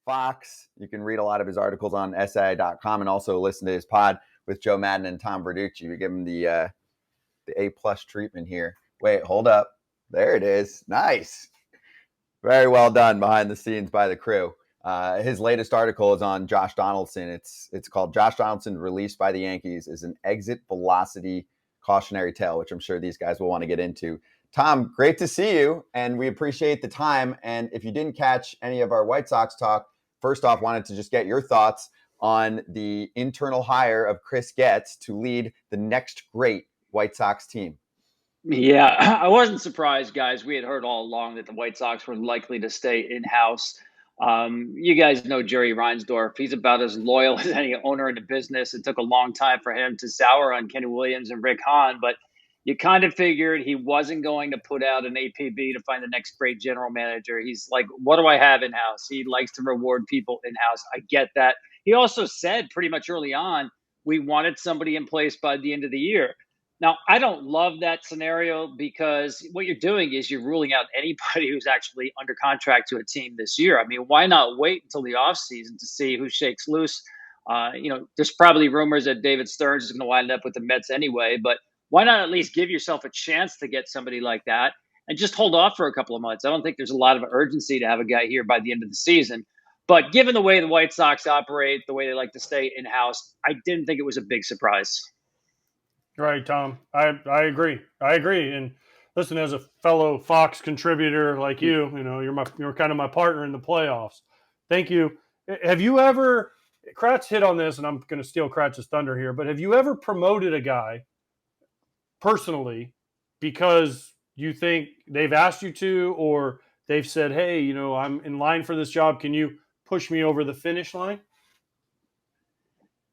Fox. You can read a lot of his articles on SI.com and also listen to his pod with Joe Madden and Tom Verducci. We give him the A+ treatment here. Wait, hold up. There it is. Nice. Very well done behind the scenes by the crew. His latest article is on Josh Donaldson. It's called Josh Donaldson Released by the Yankees is an Exit Velocity Cautionary Tale, which I'm sure these guys will want to get into. Tom, great to see you, and we appreciate the time. And if you didn't catch any of our White Sox talk, first off, wanted to just get your thoughts on the internal hire of Chris Getz to lead the next great White Sox team. Yeah, I wasn't surprised, guys. We had heard all along that the White Sox were likely to stay in-house. You guys know Jerry Reinsdorf. He's about as loyal as any owner in the business. It took a long time for him to sour on Kenny Williams and Rick Hahn, but you kind of figured he wasn't going to put out an APB to find the next great general manager. He's like, what do I have in-house? He likes to reward people in-house. I get that. He also said pretty much early on, we wanted somebody in place by the end of the year. Now, I don't love that scenario because what you're doing is you're ruling out anybody who's actually under contract to a team this year. I mean, why not wait until the offseason to see who shakes loose? There's probably rumors that David Stearns is going to wind up with the Mets anyway, but why not at least give yourself a chance to get somebody like that and just hold off for a couple of months? I don't think there's a lot of urgency to have a guy here by the end of the season. But given the way the White Sox operate, the way they like to stay in-house, I didn't think it was a big surprise. Right, Tom. I agree. And listen, as a fellow Fox contributor like you, you're kind of my partner in the playoffs. Thank you. Have you ever, Kratz hit on this, and I'm going to steal Kratz's thunder here, but have you ever promoted a guy personally because you think they've asked you to, or they've said, hey, I'm in line for this job. Can you push me over the finish line?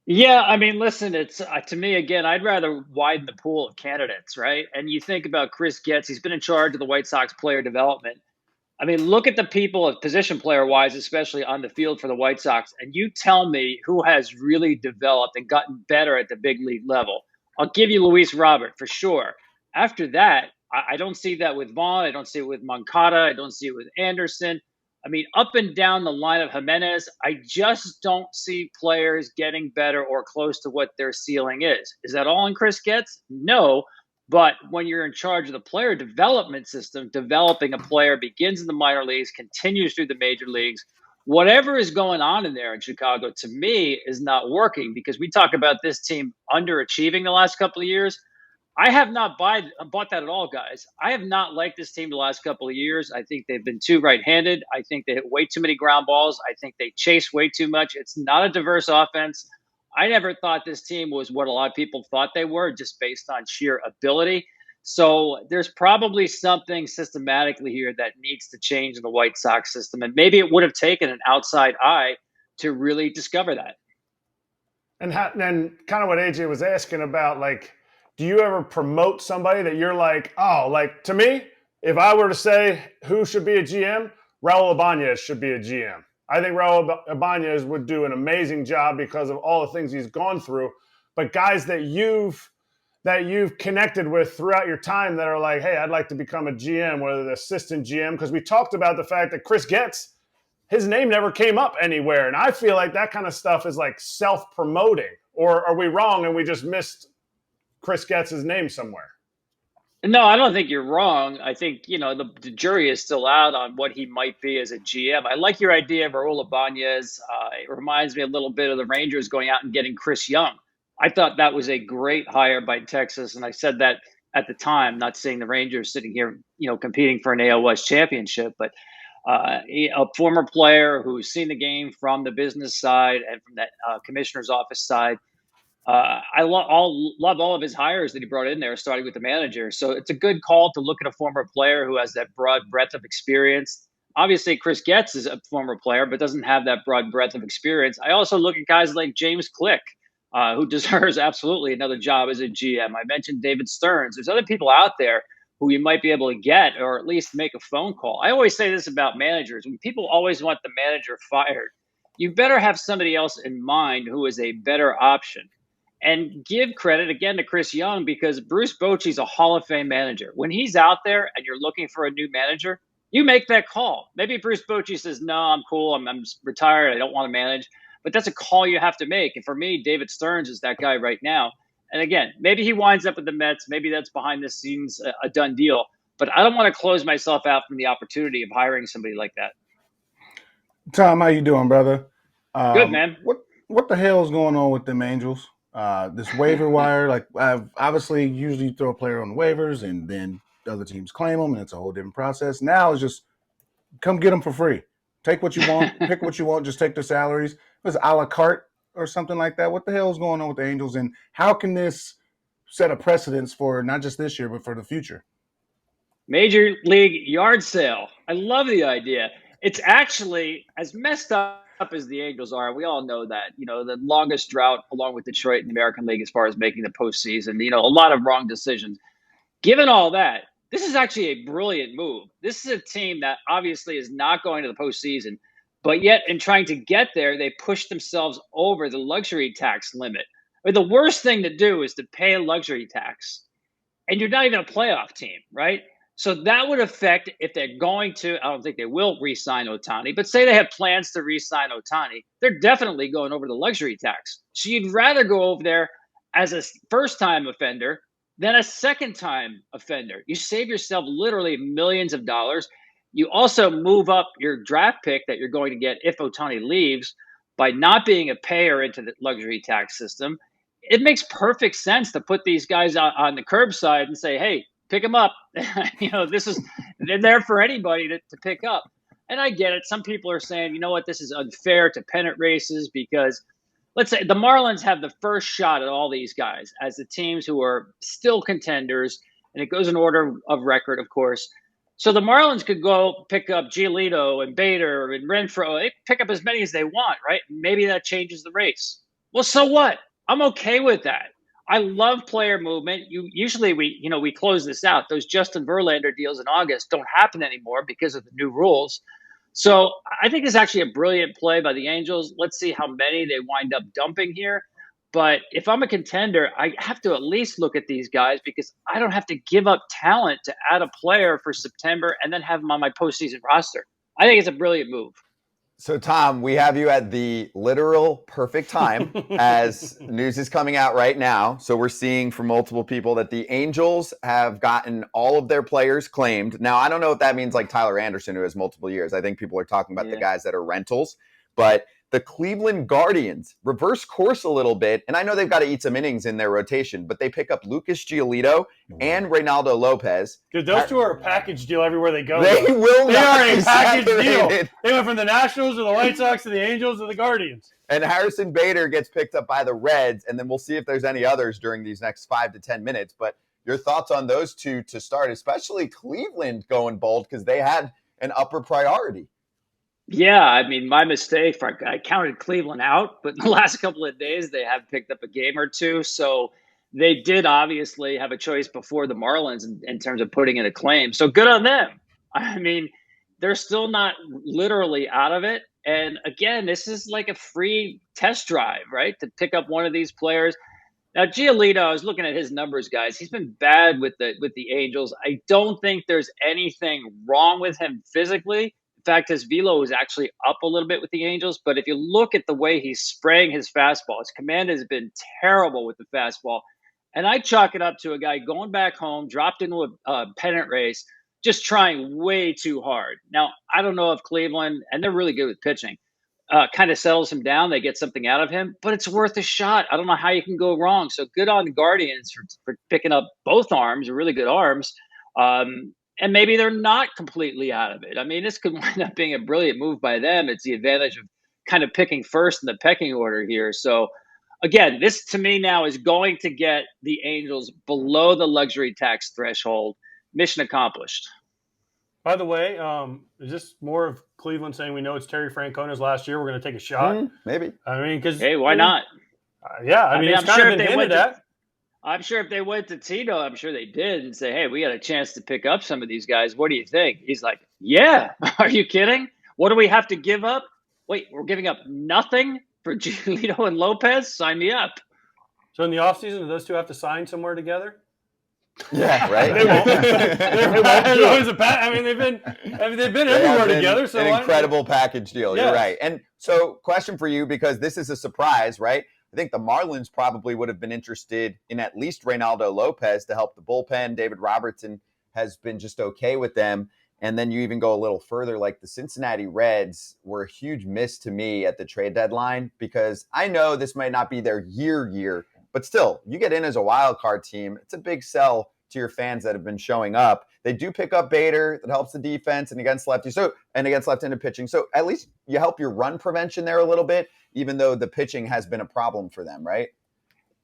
Yeah, I mean, listen, it's to me, again, I'd rather widen the pool of candidates, right? And you think about Chris Getz, he's been in charge of the White Sox player development. I mean, look at the people of position player wise, especially on the field for the White Sox, and you tell me who has really developed and gotten better at the big league level. I'll give you Luis Robert for sure. After that, I don't see that with Vaughn. I don't see it with Moncada. I don't see it with Anderson. I mean, up and down the line of Jimenez, I just don't see players getting better or close to what their ceiling is. Is that all in Chris Getz? No. But when you're in charge of the player development system, developing a player begins in the minor leagues, continues through the major leagues. Whatever is going on in there in Chicago, to me, is not working because we talk about this team underachieving the last couple of years. I have not bought that at all, guys. I have not liked this team the last couple of years. I think they've been too right-handed. I think they hit way too many ground balls. I think they chase way too much. It's not a diverse offense. I never thought this team was what a lot of people thought they were, just based on sheer ability. So there's probably something systematically here that needs to change in the White Sox system. And maybe it would have taken an outside eye to really discover that. And kind of what AJ was asking about, like, do you ever promote somebody that you're like, oh, like, to me, if I were to say who should be a GM, Raul Ibanez should be a GM. I think Raul Ibanez would do an amazing job because of all the things he's gone through. But guys that you've connected with throughout your time that are like, hey, I'd like to become a GM, whether the assistant GM, because we talked about the fact that Chris Getz, his name never came up anywhere. And I feel like that kind of stuff is like self-promoting. Or are we wrong and we just missed Chris Getz's name somewhere? No, I don't think you're wrong. I think, the jury is still out on what he might be as a GM. I like your idea of Raul Ibanez. It reminds me a little bit of the Rangers going out and getting Chris Young. I thought that was a great hire by Texas, and I said that at the time, not seeing the Rangers sitting here, competing for an AL West championship, but a former player who's seen the game from the business side and from that commissioner's office side. I love all of his hires that he brought in there, starting with the manager. So it's a good call to look at a former player who has that broad breadth of experience. Obviously, Chris Getz is a former player, but doesn't have that broad breadth of experience. I also look at guys like James Click, who deserves absolutely another job as a GM. I mentioned David Stearns. There's other people out there who you might be able to get, or at least make a phone call. I always say this about managers. When people always want the manager fired, you better have somebody else in mind who is a better option. And give credit again to Chris Young, because Bruce Bochy's a Hall of Fame manager. When he's out there and you're looking for a new manager, You make that call. Maybe Bruce Bochy says, no, I'm cool. I'm retired. I don't want to manage. But that's a call you have to make. And for me, David Stearns is that guy right now. And again, maybe he winds up with the Mets. Maybe that's behind the scenes a done deal. But I don't want to close myself out from the opportunity of hiring somebody like that. Tom, how you doing, brother? Good, man. What the hell is going on with them Angels? This waiver wire, like I've obviously usually throw a player on the waivers and then other teams claim them, and it's a whole different process. Now it's just come get them for free. Take what you want, pick what you want, just take the salaries. It's a la carte or something like that. What the hell is going on with the Angels, and how can this set a precedence for not just this year but for the future? Major League yard sale. I love the idea. It's actually as messed up as the Angels are. We all know that, the longest drought along with Detroit in the American League as far as making the postseason, a lot of wrong decisions. Given all that, this is actually a brilliant move. This is a team that obviously is not going to the postseason, but yet in trying to get there, they pushed themselves over the luxury tax limit. I mean, the worst thing to do is to pay a luxury tax, and you're not even a playoff team, right? So that would affect if they're going to, I don't think they will re-sign Ohtani, but say they have plans to re-sign Ohtani, they're definitely going over the luxury tax. So you'd rather go over there as a first-time offender than a second-time offender. You save yourself literally millions of dollars. You also move up your draft pick that you're going to get if Ohtani leaves by not being a payer into the luxury tax system. It makes perfect sense to put these guys on the curbside and say, hey, pick them up. They're there for anybody to pick up. And I get it. Some people are saying, you know what, this is unfair to pennant races because let's say the Marlins have the first shot at all these guys as the teams who are still contenders. And it goes in order of record, of course. So the Marlins could go pick up Giolito and Bader and Renfroe. They pick up as many as they want, right? Maybe that changes the race. Well, so what? I'm okay with that. I love player movement. Usually we close this out. Those Justin Verlander deals in August don't happen anymore because of the new rules. So I think it's actually a brilliant play by the Angels. Let's see how many they wind up dumping here. But if I'm a contender, I have to at least look at these guys because I don't have to give up talent to add a player for September and then have them on my postseason roster. I think it's a brilliant move. So, Tom, we have you at the literal perfect time as news is coming out right now. So we're seeing from multiple people that the Angels have gotten all of their players claimed. Now, I don't know if that means like Tyler Anderson, who has multiple years. I think people are talking about the guys that are rentals. But the Cleveland Guardians reverse course a little bit. And I know they've got to eat some innings in their rotation, but they pick up Lucas Giolito and Reynaldo Lopez. Because those two are a package deal everywhere they go. They will They not are be a package deal. separated. They went from the Nationals to the White Sox to the Angels to the Guardians. And Harrison Bader gets picked up by the Reds, and then we'll see if there's any others during these next 5 to 10 minutes. But your thoughts on those two to start, especially Cleveland going bold because they had an upper priority. Yeah, I mean, my mistake. I counted Cleveland out, but in the last couple of days, they have picked up a game or two. So they did obviously have a choice before the Marlins in terms of putting in a claim. So good on them. I mean, they're still not literally out of it. And again, this is like a free test drive, right? To pick up one of these players. Now, Giolito, I was looking at his numbers, guys. He's been bad with the Angels. I don't think there's anything wrong with him physically. In fact, his velo is actually up a little bit with the Angels. But if you look at the way he's spraying his fastball, his command has been terrible with the fastball. And I chalk it up to a guy going back home, dropped into a pennant race, just trying way too hard. Now, I don't know if Cleveland, and they're really good with pitching, kind of settles him down. They get something out of him, but it's worth a shot. I don't know how you can go wrong. So good on the Guardians for picking up both arms, really good arms. And maybe they're not completely out of it. I mean, this could wind up being a brilliant move by them. It's the advantage of kind of picking first in the pecking order here. So, again, this to me now is going to get the Angels below the luxury tax threshold. Mission accomplished. By the way, is this more of Cleveland saying we know it's Terry Francona's last year, we're going to take a shot? Maybe. I mean, because hey, why not? I mean, it's I'm kind sure of been hinted at. I'm sure if they went to Tito, I'm sure they did and say, hey, we got a chance to pick up some of these guys. What do you think? He's like, yeah. Are you kidding? What do we have to give up? Wait, we're giving up nothing for Giolito and Lopez? Sign me up. So in the offseason, do those two have to sign somewhere together? Yeah, right. They won't. They won't do it. I mean, they've been They everywhere have been together. So an why- incredible package deal. You're Yes. right. And so, question for you, because this is a surprise, right? I think the Marlins probably would have been interested in at least Reynaldo Lopez to help the bullpen. David Robertson has been just okay with them. And then you even go a little further, like the Cincinnati Reds were a huge miss to me at the trade deadline, because I know this might not be their year, but still, you get in as a wild card team. It's a big sell to your fans that have been showing up. They do pick up Bader, that helps the defense and against lefties, and against left-handed pitching. So at least you help your run prevention there a little bit, even though the pitching has been a problem for them, right?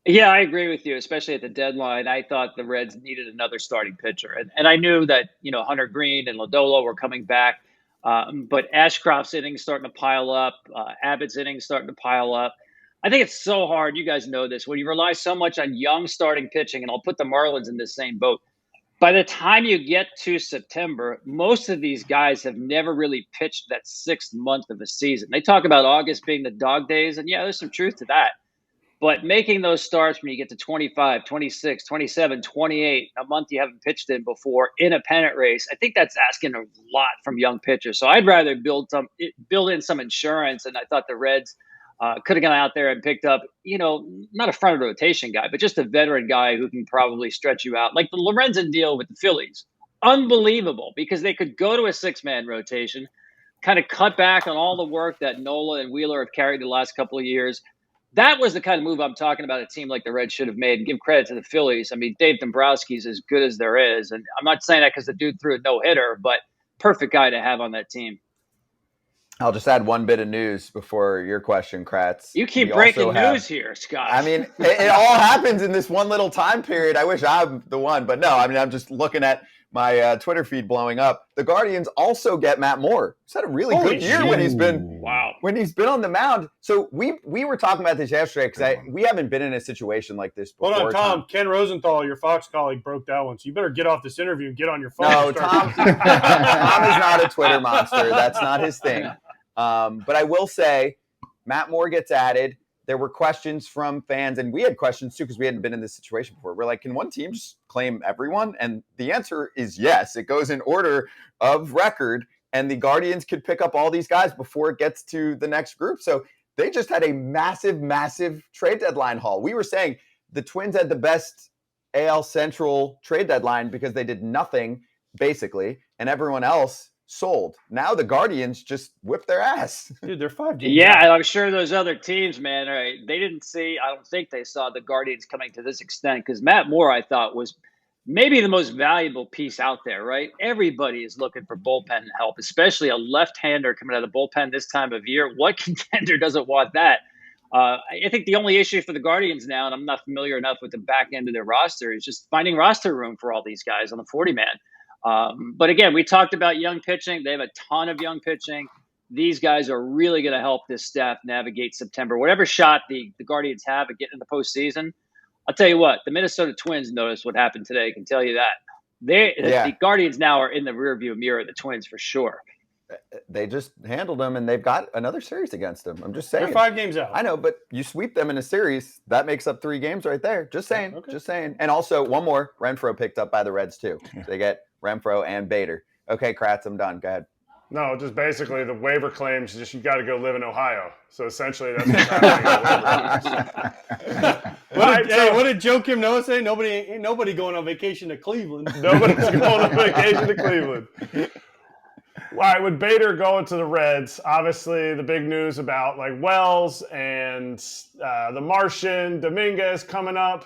Yeah, I agree with you, especially at the deadline. I thought the Reds needed another starting pitcher. And I knew that, Hunter Green and Lodolo were coming back. But Ashcroft's innings starting to pile up. Abbott's innings starting to pile up. I think it's so hard. You guys know this. When you rely so much on young starting pitching, and I'll put the Marlins in the same boat. By the time you get to September, most of these guys have never really pitched that 6th month of a season. They talk about August being the dog days. And yeah, there's some truth to that. But making those starts when you get to 25, 26, 27, 28, a month you haven't pitched in before in a pennant race, I think that's asking a lot from young pitchers. So I'd rather build in some insurance. And I thought the Reds could have gone out there and picked up, not a front rotation guy, but just a veteran guy who can probably stretch you out. Like the Lorenzen deal with the Phillies. Unbelievable, because they could go to a 6-man rotation, kind of cut back on all the work that Nola and Wheeler have carried the last couple of years. That was the kind of move I'm talking about a team like the Reds should have made. And give credit to the Phillies. I mean, Dave Dombrowski's as good as there is. And I'm not saying that because the dude threw a no-hitter, but perfect guy to have on that team. I'll just add one bit of news before your question, Kratz. You keep breaking news here, Scott. I mean, it all happens in this one little time period. I wish I'm the one, but no, I mean, I'm just looking at my Twitter feed blowing up. The Guardians also get Matt Moore. He's had a really good year when he's been on the mound. So we were talking about this yesterday because we haven't been in a situation like this before. Hold on, Tom. Ken Rosenthal, your Fox colleague, broke that one. So you better get off this interview and get on your phone. No, Tom is not a Twitter monster. That's not his thing. But I will say, Matt Moore gets added. There were questions from fans, and we had questions too because we hadn't been in this situation before. We're like, can one team just claim everyone? And the answer is yes. It goes in order of record, and the Guardians could pick up all these guys before it gets to the next group. So they just had a massive trade deadline haul. We were saying the Twins had the best AL Central trade deadline because they did nothing, basically, and everyone else sold. Now the Guardians just whip their ass. Dude, they're 5 games. Yeah, out. and I'm sure those other teams, man, right, they didn't see, I don't think they saw the Guardians coming to this extent, because Matt Moore, I thought, was maybe the most valuable piece out there, right? Everybody is looking for bullpen help, especially a left-hander coming out of the bullpen this time of year. What contender doesn't want that? I think the only issue for the Guardians now, and I'm not familiar enough with the back end of their roster, is just finding roster room for all these guys on the 40-man. But again, we talked about young pitching. They have a ton of young pitching. These guys are really going to help this staff navigate September. Whatever shot the Guardians have at getting in the postseason, I'll tell you what, the Minnesota Twins noticed what happened today. I can tell you that. The Guardians now are in the rearview mirror of the Twins for sure. They just handled them, and they've got another series against them. I'm just saying. They're 5 games out. I know, but you sweep them in a series, that makes up 3 games right there. Just saying. Okay. Just saying. And also, one more, Renfroe picked up by the Reds too. They get Renfroe and Bader. Okay, Kratz, I'm done. Go ahead. No, just basically the waiver claims just you got to go live in Ohio. So essentially that's what's happening. What did Joe Kim Noah say? Ain't nobody going on vacation to Cleveland. Nobody's going on vacation to Cleveland. All right, with Bader going to the Reds, obviously the big news about like Wells and the Martian, Dominguez coming up.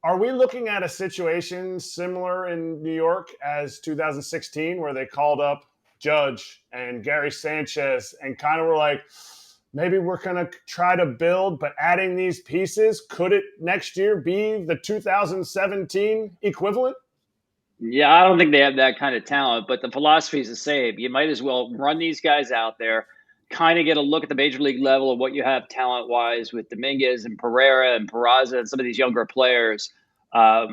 Are we looking at a situation similar in New York as 2016 where they called up Judge and Gary Sanchez and kind of were like, maybe we're going to try to build, but adding these pieces, could it next year be the 2017 equivalent? Yeah, I don't think they have that kind of talent, but the philosophy is the same. You might as well run these guys out there, kind of get a look at the major league level of what you have talent-wise with Dominguez and Pereira and Peraza and some of these younger players. I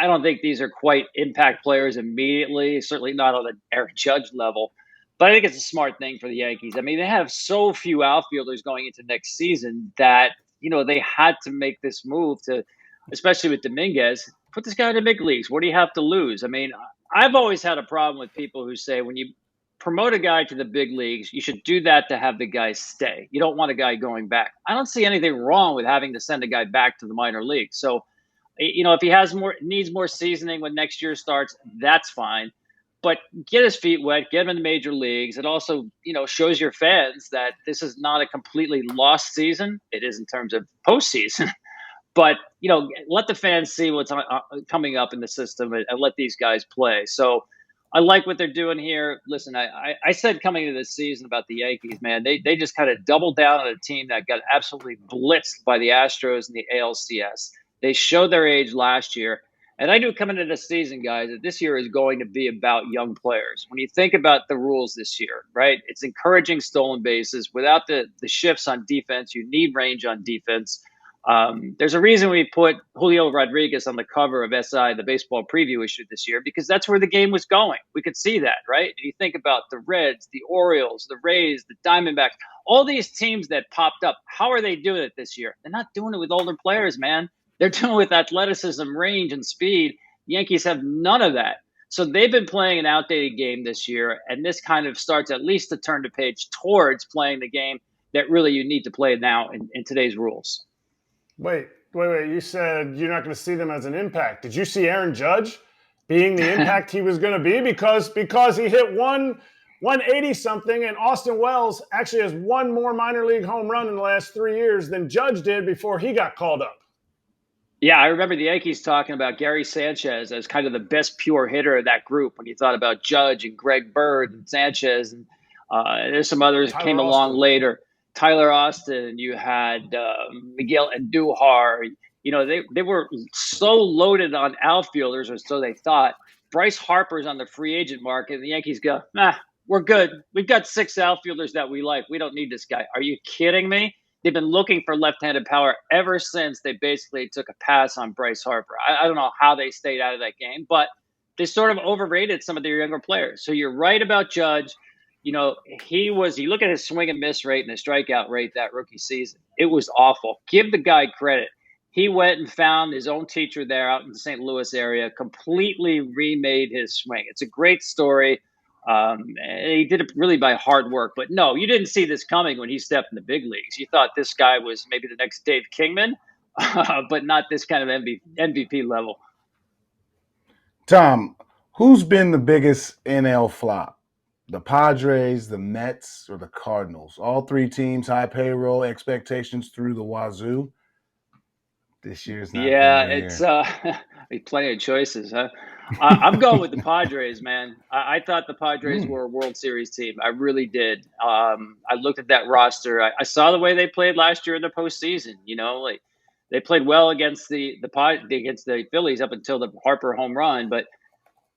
don't think these are quite impact players immediately, certainly not on the Eric Judge level. But I think it's a smart thing for the Yankees. I mean, they have so few outfielders going into next season that, they had to make this move to, especially with Dominguez, Put this guy in the big leagues. What do you have to lose? I mean, I've always had a problem with people who say when you promote a guy to the big leagues, you should do that to have the guy stay. You don't want a guy going back. I don't see anything wrong with having to send a guy back to the minor leagues. So, if he needs more seasoning when next year starts, that's fine. But get his feet wet, get him in the major leagues. It also, shows your fans that this is not a completely lost season. It is in terms of postseason. But, let the fans see what's coming up in the system and let these guys play. So I like what they're doing here. Listen, I said coming into this season about the Yankees, man, they just kind of doubled down on a team that got absolutely blitzed by the Astros and the ALCS. They showed their age last year. And I knew coming into this season, guys, that this year is going to be about young players. When you think about the rules this year, right, it's encouraging stolen bases. Without the shifts on defense, you need range on defense. There's a reason we put Julio Rodriguez on the cover of SI, the baseball preview issue this year, because that's where the game was going. We could see that, right? And you think about the Reds, the Orioles, the Rays, the Diamondbacks, all these teams that popped up. How are they doing it this year? They're not doing it with older players, man. They're doing it with athleticism, range, and speed. The Yankees have none of that. So they've been playing an outdated game this year, and this kind of starts at least to turn the page towards playing the game that really you need to play now in today's rules. Wait. You said you're not going to see them as an impact. Did you see Aaron Judge being the impact he was going to be? Because he hit 180-something, and Austin Wells actually has one more minor league home run in the last 3 years than Judge did before he got called up. Yeah, I remember the Yankees talking about Gary Sanchez as kind of the best pure hitter of that group when you thought about Judge and Greg Bird and Sanchez. And there's some others Tyler came Austin. along later. Tyler Austin, you had Miguel Andujar. They were so loaded on outfielders, or so they thought. Bryce Harper's on the free agent market, and the Yankees go, we're good. We've got 6 outfielders that we like. We don't need this guy. Are you kidding me? They've been looking for left-handed power ever since they basically took a pass on Bryce Harper. I don't know how they stayed out of that game, but they sort of overrated some of their younger players. So you're right about Judge. You look at his swing and miss rate and his strikeout rate that rookie season. It was awful. Give the guy credit. He went and found his own teacher there out in the St. Louis area, completely remade his swing. It's a great story. And he did it really by hard work. But no, you didn't see this coming when he stepped in the big leagues. You thought this guy was maybe the next Dave Kingman, but not this kind of MVP level. Tom, who's been the biggest NL flop? The Padres, the Mets, or the Cardinals? All 3 teams, high payroll, expectations through the wazoo. This year's not. Yeah, it's plenty of choices, huh? I'm going with the Padres, man. I thought the Padres were a World Series team. I really did. I looked at that roster. I saw the way they played last year in the postseason. They played well against the Phillies up until the Harper home run. But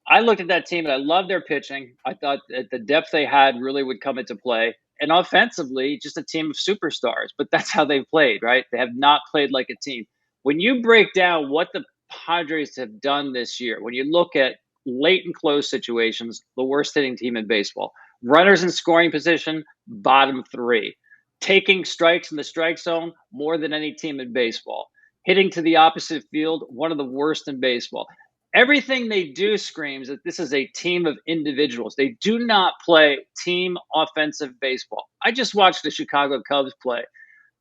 I looked at that team and I loved their pitching. I thought that the depth they had really would come into play. And offensively, just a team of superstars. But that's how they played, right? They have not played like a team. When you break down what the Padres have done this year, when you look at late and close situations, the worst hitting team in baseball. Runners in scoring position, bottom 3. Taking strikes in the strike zone, more than any team in baseball. Hitting to the opposite field, one of the worst in baseball. Everything they do screams that this is a team of individuals. They do not play team offensive baseball. I just watched the Chicago Cubs play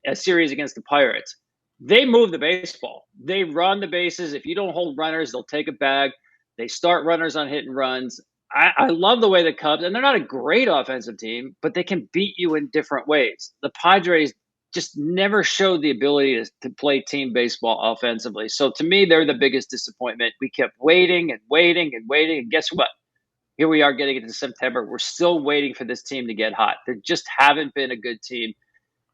a series against the Pirates. They move the baseball. They run the bases. If you don't hold runners, they'll take a bag. They start runners on hit and runs. I love the way the Cubs, and they're not a great offensive team, but they can beat you in different ways. The Padres just never showed the ability to play team baseball offensively. So to me, they're the biggest disappointment. We kept waiting and waiting and waiting. And guess what? Here we are getting into September. We're still waiting for this team to get hot. They just haven't been a good team.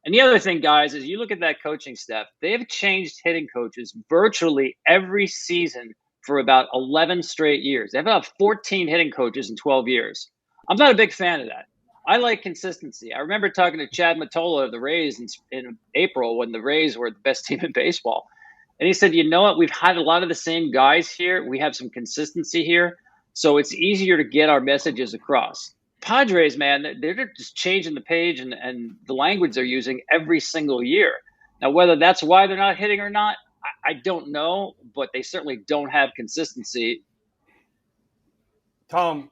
And the other thing, guys, is you look at that coaching staff. They have changed hitting coaches virtually every season for about 11 straight years. They have about 14 hitting coaches in 12 years. I'm not a big fan of that. I like consistency. I remember talking to Chad Mottola of the Rays in April when the Rays were the best team in baseball. And he said, you know what? We've had a lot of the same guys here. We have some consistency here. So it's easier to get our messages across. Padres, man, they're just changing the page and the language they're using every single year. Now, whether that's why they're not hitting or not, I don't know, but they certainly don't have consistency. Tom,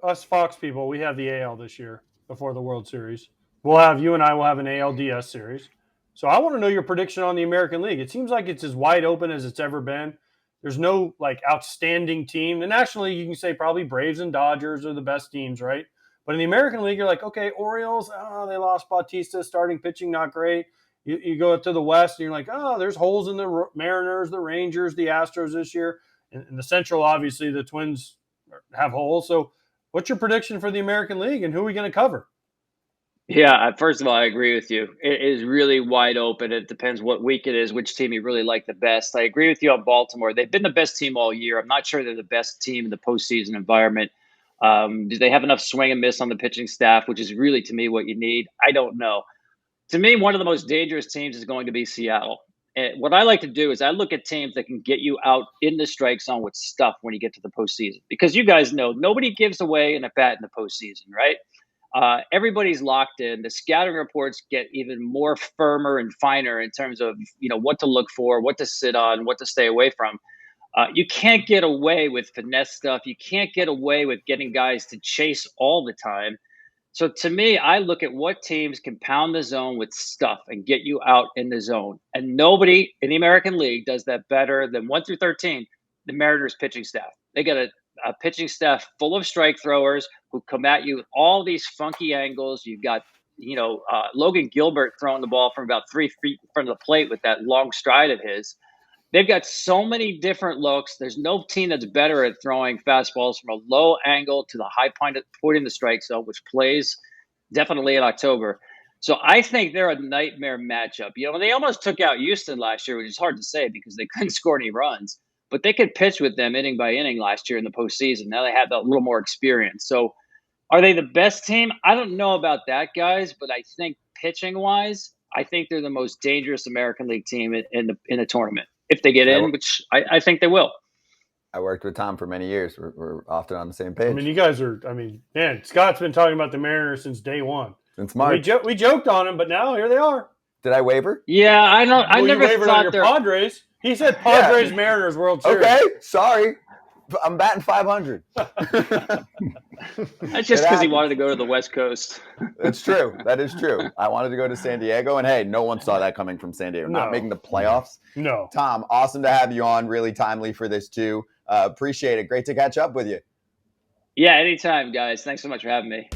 us Fox people, we have the AL this year before the World Series. You and I will have an ALDS series. So I want to know your prediction on the American League. It seems like it's as wide open as it's ever been. There's no like outstanding team. The National League, you can say probably Braves and Dodgers are the best teams, right? But in the American League, you're like, okay, Orioles, they lost Bautista, starting pitching, not great. You go to the West, and you're like, oh, there's holes in the Mariners, the Rangers, the Astros this year. In the Central, obviously, the Twins have holes. So what's your prediction for the American League, and who are we going to cover? Yeah, first of all, I agree with you. It is really wide open. It depends what week it is, which team you really like the best. I agree with you on Baltimore. They've been the best team all year. I'm not sure they're the best team in the postseason environment. Do they have enough swing and miss on the pitching staff, which is really, to me, what you need? I don't know. To me, one of the most dangerous teams is going to be Seattle. And what I like to do is I look at teams that can get you out in the strike zone with stuff when you get to the postseason. Because you guys know nobody gives away an at-bat in the postseason, right? Everybody's locked in. The scouting reports get even more firmer and finer in terms of what to look for, what to sit on, what to stay away from. You can't get away with finesse stuff. You can't get away with getting guys to chase all the time. So to me, I look at what teams can pound the zone with stuff and get you out in the zone. And nobody in the American League does that better than 1 through 13, the Mariners pitching staff. They got a pitching staff full of strike throwers who come at you with all these funky angles. You've got, Logan Gilbert throwing the ball from about 3 feet in front of the plate with that long stride of his. They've got so many different looks. There's no team that's better at throwing fastballs from a low angle to the high point in the strike zone, which plays definitely in October. So I think they're a nightmare matchup. They almost took out Houston last year, which is hard to say because they couldn't score any runs. But they could pitch with them inning by inning last year in the postseason. Now they have a little more experience. So are they the best team? I don't know about that, guys. But I think pitching-wise, I think they're the most dangerous American League team in the tournament. If they get in, which I think they will. I worked with Tom for many years. We're often on the same page. I mean, you guys are. I mean, man, Scott's been talking about the Mariners since day one. Since March. We joked on him, but now here they are. Did I waiver? Yeah, I know. I never thought on your Padres. He said Padres Mariners World Series. Okay, sorry. I'm batting 500. That's just because he wanted to go to the West Coast. It's true. That is true. I wanted to go to San Diego, and hey, no one saw that coming from San Diego. No. Not making the playoffs. No. Tom, awesome to have you on. Really timely for this too. Appreciate it. Great to catch up with you. Yeah, anytime, guys. Thanks so much for having me.